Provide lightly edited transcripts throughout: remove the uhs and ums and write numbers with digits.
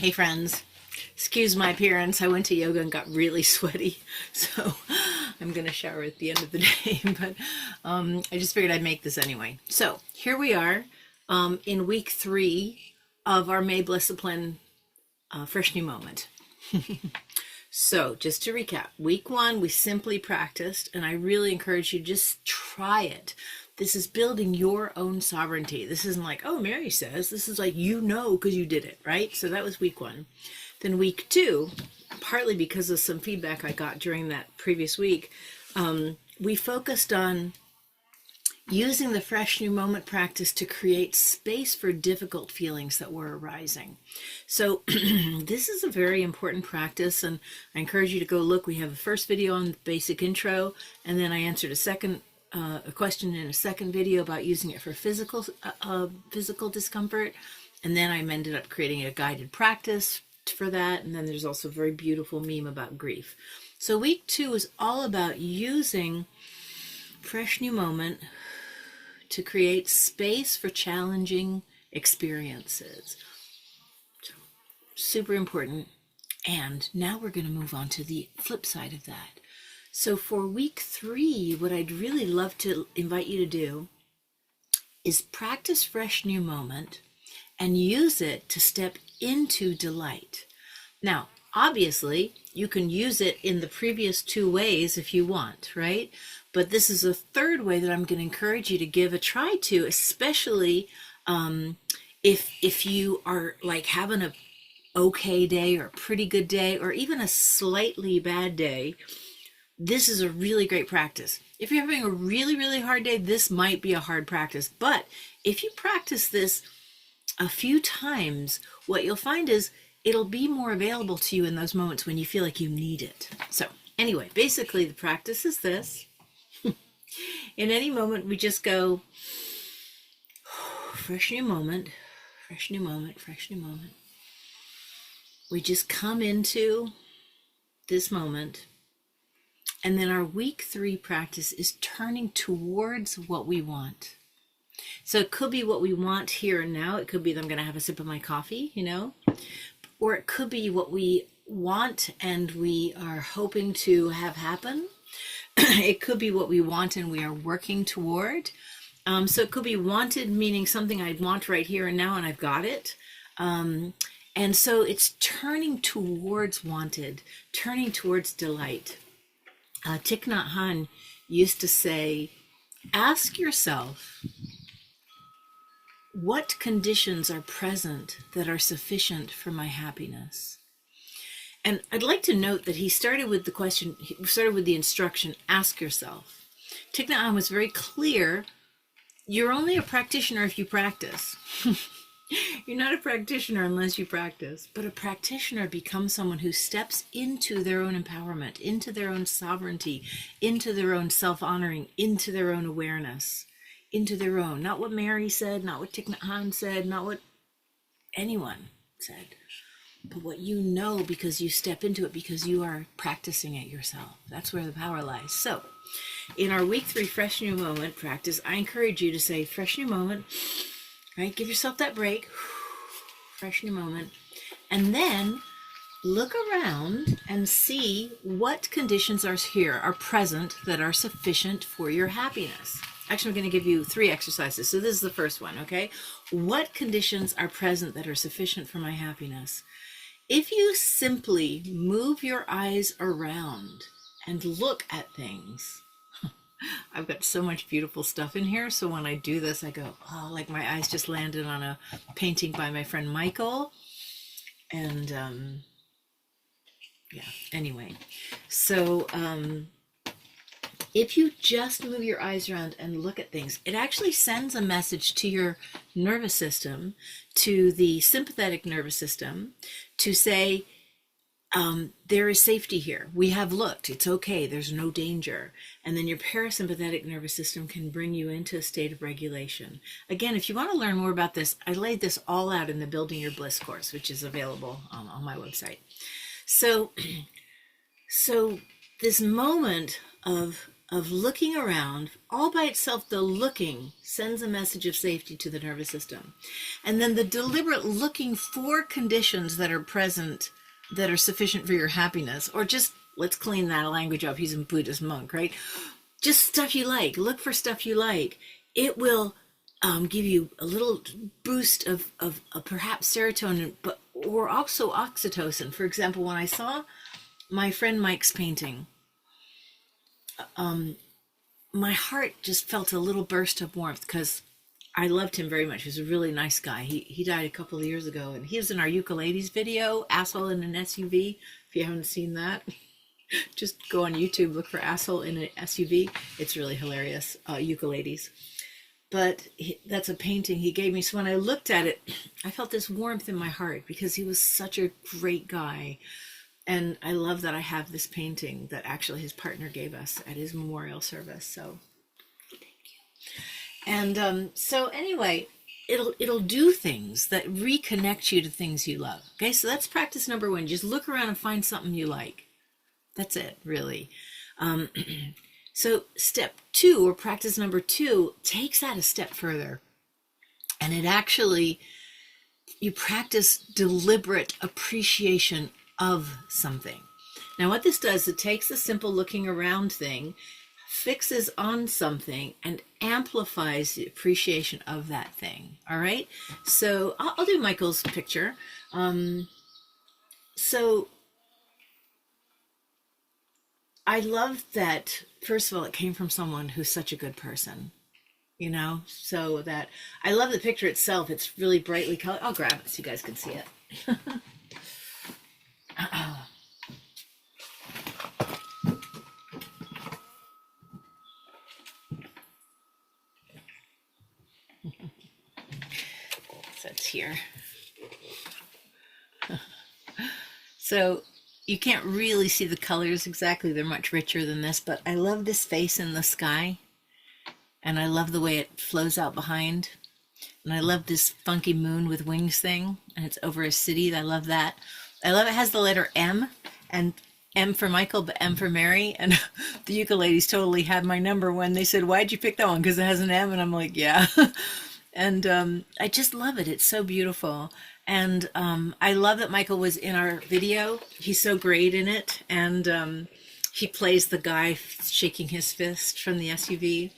Hey friends, excuse my appearance. I went to yoga and got really sweaty, so I'm gonna shower at the end of the day, but I just figured I'd make this anyway. So here we are in week 3 of our May Blissipline Fresh New Moment. So just to recap, week 1, we simply practiced, and I really encourage you to just try it. This is building your own sovereignty. This isn't like, oh, Mary says. This is like, you know, because you did it, right? So that was week 1. Then week 2, partly because of some feedback I got during that previous week, we focused on using the Fresh New Moment practice to create space for difficult feelings that were arising. So this is a very important practice, and I encourage you to go look. We have a first video on the basic intro, and then I answered a question in a second video about using it for physical discomfort, and then I ended up creating a guided practice for that, and then there's also a very beautiful meme about grief. So week 2 is all about using Fresh New Moment to create space for challenging experiences. So, super important. And now we're going to move on to the flip side of that. So for week 3, what I'd really love to invite you to do is practice Fresh New Moment and use it to step into delight. Now, obviously, you can use it in the previous 2 ways if you want, right? But this is a third way that I'm going to encourage you to give a try to, especially if you are like having a okay day or a pretty good day or even a slightly bad day. This is a really great practice. If you're having a really, really hard day, this might be a hard practice. But if you practice this a few times, what you'll find is it'll be more available to you in those moments when you feel like you need it. So anyway, basically the practice is this. In any moment, we just go, fresh new moment, fresh new moment, fresh new moment. We just come into this moment. And then our week 3 practice is turning towards what we want. So it could be what we want here and now. It could be that I'm going to have a sip of my coffee, or it could be what we want and we are hoping to have happen. It could be what we want and we are working toward. So it could be wanted, meaning something I want right here and now and I've got it. And so it's turning towards wanted, turning towards delight. Thich Nhat Hanh used to say, ask yourself, what conditions are present that are sufficient for my happiness? And I'd like to note that he started with the instruction, ask yourself. Thich Nhat Hanh was very clear, you're only a practitioner if you practice. You're not a practitioner unless you practice, but a practitioner becomes someone who steps into their own empowerment, into their own sovereignty, into their own self-honoring, into their own awareness, into their own, not what Mary said, not what Thich Nhat Hanh said, not what anyone said, but what you know because you step into it, because you are practicing it yourself. That's where the power lies. So in our week 3 Fresh New Moment practice, I encourage you to say, fresh new moment, right? Give yourself that break, fresh new moment, and then look around and see what conditions are present that are sufficient for your happiness. Actually, I'm going to give you 3 exercises. So this is the first one, okay? What conditions are present that are sufficient for my happiness? If you simply move your eyes around and look at things, I've got so much beautiful stuff in here. So when I do this, I go, oh, like my eyes just landed on a painting by my friend Michael. And yeah, anyway. So if you just move your eyes around and look at things, it actually sends a message to your nervous system, to the sympathetic nervous system, to say, there is safety here. We have looked. It's okay. There's no danger. And then your parasympathetic nervous system can bring you into a state of regulation. Again, if you want to learn more about this, I laid this all out in the Building Your Bliss course, which is available on my website. So this moment of of looking around all by itself. The looking sends a message of safety to the nervous system. And then the deliberate looking for conditions that are present that are sufficient for your happiness, or just, let's clean that language up. He's a Buddhist monk, right? Just stuff you like. Look for stuff you like. It will give you a little boost of perhaps serotonin, or also oxytocin. For example, when I saw my friend Mike's painting, my heart just felt a little burst of warmth because I loved him very much. He was a really nice guy. He died a couple of years ago, and he was in our ukuleles video, Asshole in an SUV. If you haven't seen that, just go on YouTube, look for Asshole in an SUV. It's really hilarious, ukuleles. But that's a painting he gave me. So when I looked at it, I felt this warmth in my heart because he was such a great guy. And I love that I have this painting that actually his partner gave us at his memorial service. So thank you. And so anyway, it'll do things that reconnect you to things you love. Okay, so that's practice number 1. Just look around and find something you like. That's it, really. So step 2, or practice number 2, takes that a step further. And it actually, you practice deliberate appreciation of something. Now what this does, it takes the simple looking around thing, fixes on something, and amplifies the appreciation of that thing. All right? So I'll do Michael's picture. So I love that, first of all, it came from someone who's such a good person, you know, so that I love the picture itself. It's really brightly colored. I'll grab it so you guys can see it. That's here. So you can't really see the colors exactly. They're much richer than this, but I love this face in the sky. And I love the way it flows out behind. And I love this funky moon with wings thing. And it's over a city. I love that. I love it has the letter M. And M for Michael, but M for Mary. And the ukuleles totally had my number when they said, why'd you pick that one? Because it has an M. And I'm like, yeah. And I just love it. It's so beautiful. And I love that Michael was in our video. He's so great in it. And he plays the guy shaking his fist from the SUV.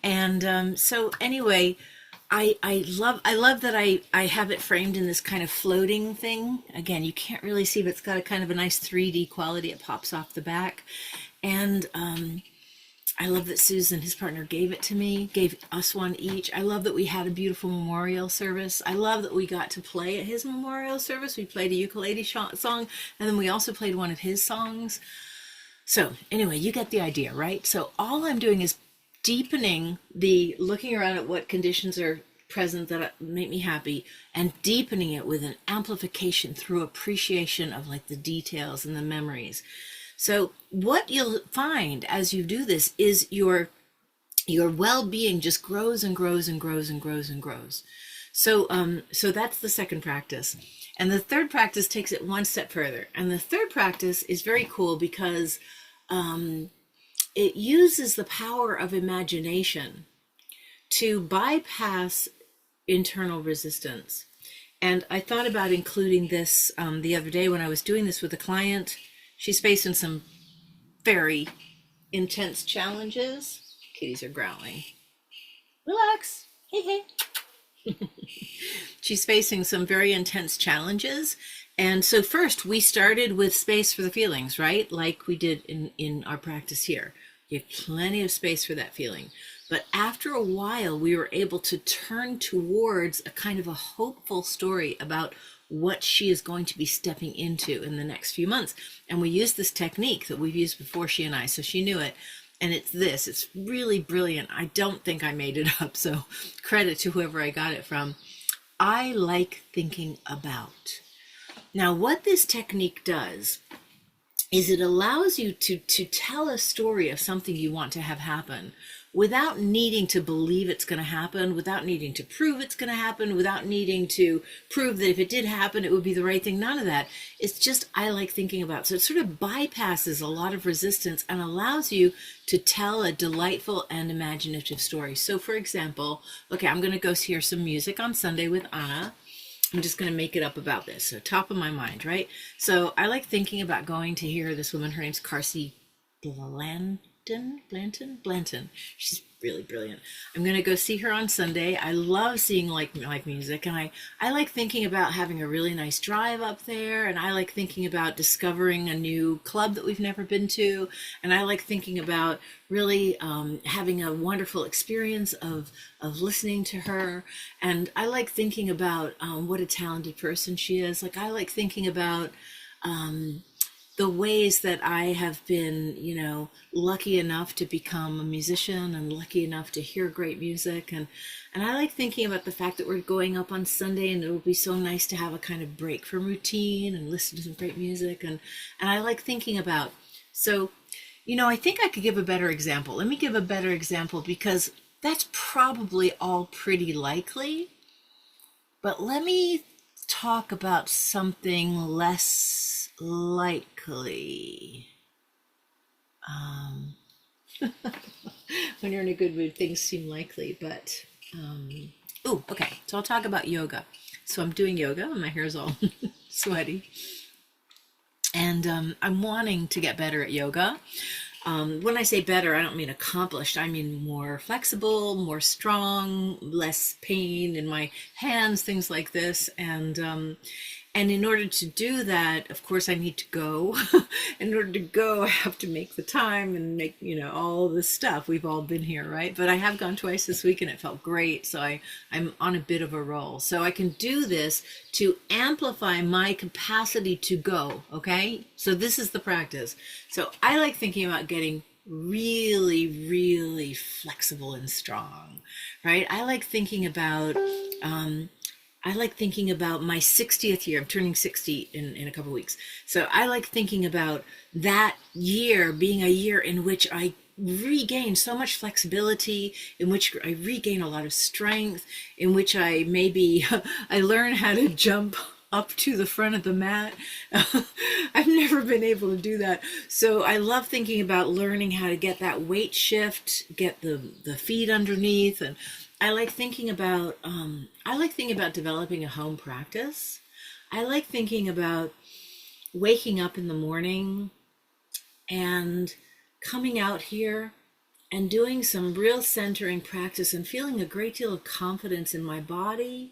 And so anyway, I love that I have it framed in this kind of floating thing. Again, you can't really see, but it's got a kind of a nice 3D quality. It pops off the back. And I love that Susan, his partner, gave it to me, gave us one each. I love that we had a beautiful memorial service. I love that we got to play at his memorial service. We played a ukulele song, and then we also played one of his songs. So anyway, you get the idea, right? So all I'm doing is deepening the looking around at what conditions are present that make me happy, and deepening it with an amplification through appreciation of like the details and the memories. So what you'll find as you do this is your well-being just grows and grows and grows and grows and grows. So so that's the second practice. And the third practice takes it one step further. And the third practice is very cool because it uses the power of imagination to bypass internal resistance. And I thought about including this the other day when I was doing this with a client. She's facing some very intense challenges. Kitties are growling. Relax. Hey, hey. She's facing some very intense challenges. And so first we started with space for the feelings, right? Like we did in our practice here. You have plenty of space for that feeling. But after a while, we were able to turn towards a kind of a hopeful story about what she is going to be stepping into in the next few months. And we used this technique that we've used before, she and I, so she knew it. And it's really brilliant. I don't think I made it up, so credit to whoever I got it from. I like thinking about. Now, what this technique does is it allows you to tell a story of something you want to have happen without needing to believe it's going to happen, without needing to prove it's going to happen, without needing to prove that if it did happen, it would be the right thing. None of that. It's just, I like thinking about. So it sort of bypasses a lot of resistance and allows you to tell a delightful and imaginative story. So for example, okay, I'm going to go hear some music on Sunday with Anna. I'm just going to make it up about this. So top of my mind, right? So I like thinking about going to hear this woman. Her name's Carsey Blanton. She's really brilliant. I'm going to go see her on Sunday. I love seeing like music, and I like thinking about having a really nice drive up there, and I like thinking about discovering a new club that we've never been to, and I like thinking about really having a wonderful experience of listening to her, and I like thinking about what a talented person she is. Like, I like thinking about the ways that I have been, lucky enough to become a musician and lucky enough to hear great music. And I like thinking about the fact that we're going up on Sunday, and it will be so nice to have a kind of break from routine and listen to some great music. And I like thinking about, so, I think I could give a better example. Let me give a better example, because that's probably all pretty likely. But let me talk about something less likely. When you're in a good mood, things seem likely, but okay, so I'll talk about yoga. So I'm doing yoga and my hair is all sweaty, and I'm wanting to get better at yoga. When I say better, I don't mean accomplished. I mean more flexible, more strong, less pain in my hands, things like this. And in order to do that, of course, I need to go. In order to go, I have to make the time and make, all this stuff. We've all been here, right? But I have gone twice this week and it felt great. So I'm on a bit of a roll. So I can do this to amplify my capacity to go, okay? So this is the practice. So I like thinking about getting really, really flexible and strong, right? I like thinking about my 60th year. I'm turning 60 in a couple of weeks. So I like thinking about that year being a year in which I regain so much flexibility, in which I regain a lot of strength, in which I learn how to jump up to the front of the mat. I've never been able to do that. So I love thinking about learning how to get that weight shift, get the feet underneath. And I like thinking about developing a home practice. I like thinking about waking up in the morning and coming out here and doing some real centering practice and feeling a great deal of confidence in my body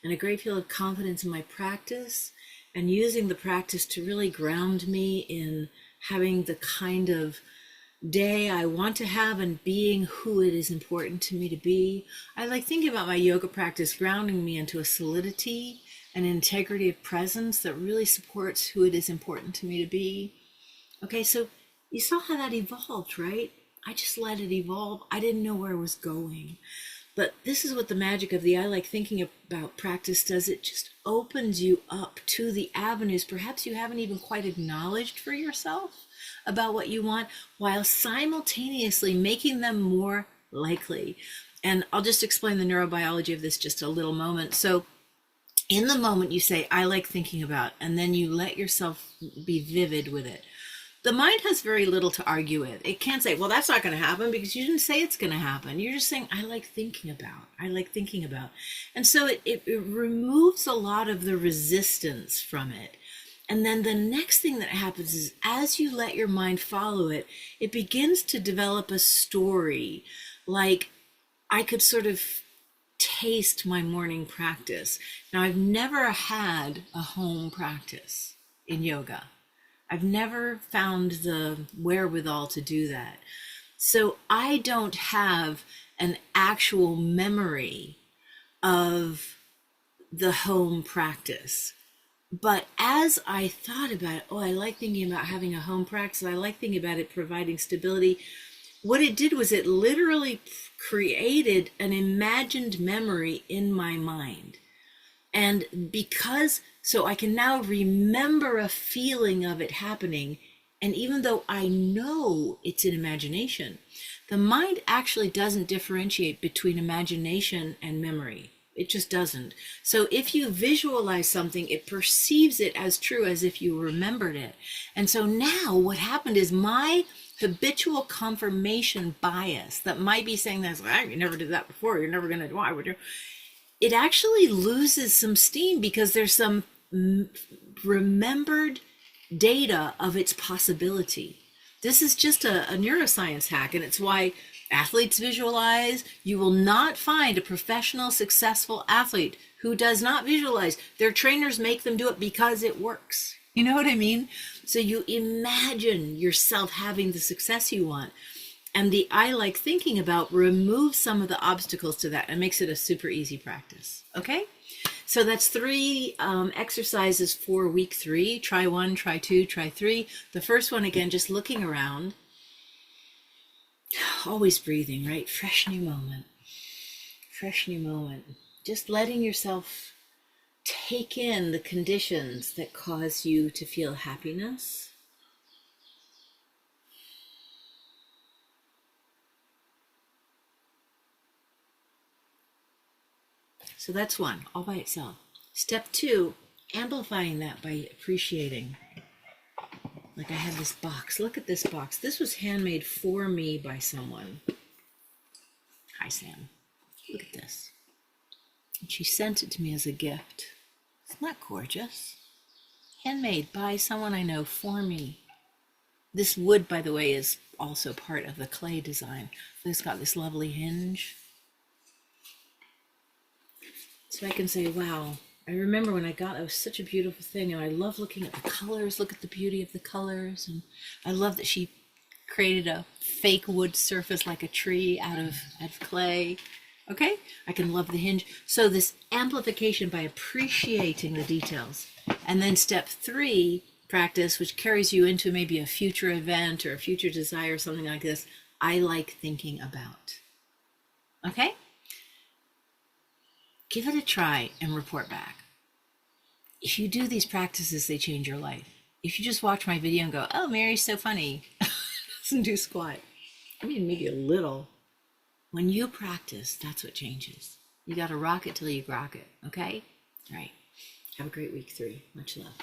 and a great deal of confidence in my practice, and using the practice to really ground me in having the kind of day I want to have and being who it is important to me to be. I like thinking about my yoga practice grounding me into a solidity and integrity of presence that really supports who it is important to me to be. Okay, so you saw how that evolved, right? I just let it evolve. I didn't know where I was going. But this is what the magic of the I like thinking about practice does. It just opens you up to the avenues perhaps you haven't even quite acknowledged for yourself about what you want, while simultaneously making them more likely. And I'll just explain the neurobiology of this just a little moment. So in the moment you say, I like thinking about, and then you let yourself be vivid with it. The mind has very little to argue with. It can't say, well, that's not going to happen because you didn't say it's going to happen. You're just saying, I like thinking about. And so it removes a lot of the resistance from it. And then the next thing that happens is, as you let your mind follow it, it begins to develop a story. Like, I could sort of taste my morning practice. Now, I've never had a home practice in yoga. I've never found the wherewithal to do that. So I don't have an actual memory of the home practice. But as I thought about it, I like thinking about having a home practice. I like thinking about it providing stability. What it did was it literally created an imagined memory in my mind. And so I can now remember a feeling of it happening. And even though I know it's an imagination, The mind actually doesn't differentiate between imagination and memory. It just doesn't. So if you visualize something, it perceives it as true as if you remembered it. And so now what happened is my habitual confirmation bias that might be saying that, you never did that before, you're never going to do, why would you? It actually loses some steam because there's some remembered data of its possibility. This is just a neuroscience hack, and it's why athletes visualize. You will not find a professional, successful athlete who does not visualize. Their trainers make them do it because it works. You know what I mean? So you imagine yourself having the success you want. And the I like thinking about removes some of the obstacles to that and makes it a super easy practice. Okay? So that's 3 exercises for week 3. Try 1, try 2, try 3. The first one, again, just looking around. Always breathing, right? Fresh new moment. Fresh new moment. Just letting yourself take in the conditions that cause you to feel happiness. So that's 1, all by itself. Step 2, amplifying that by appreciating. Like I have this box. Look at this box. This was handmade for me by someone. Hi, Sam. Look at this. And she sent it to me as a gift. Isn't that gorgeous? Handmade by someone I know for me. This wood, by the way, is also part of the clay design. It's got this lovely hinge. So I can say, wow, I remember when I got it, it was such a beautiful thing, and I love looking at the colors, look at the beauty of the colors, and I love that she created a fake wood surface like a tree out of clay. Okay, I can love the hinge. So this amplification by appreciating the details. And then step 3, practice, which carries you into maybe a future event or a future desire, something like this, I like thinking about. Okay? Give it a try and report back. If you do these practices, they change your life. If you just watch my video and go, oh, Mary's so funny, doesn't do squat. I mean, maybe a little. When you practice, that's what changes. You got to rock it till you grok it, okay? All right. Have a great week 3. Much love.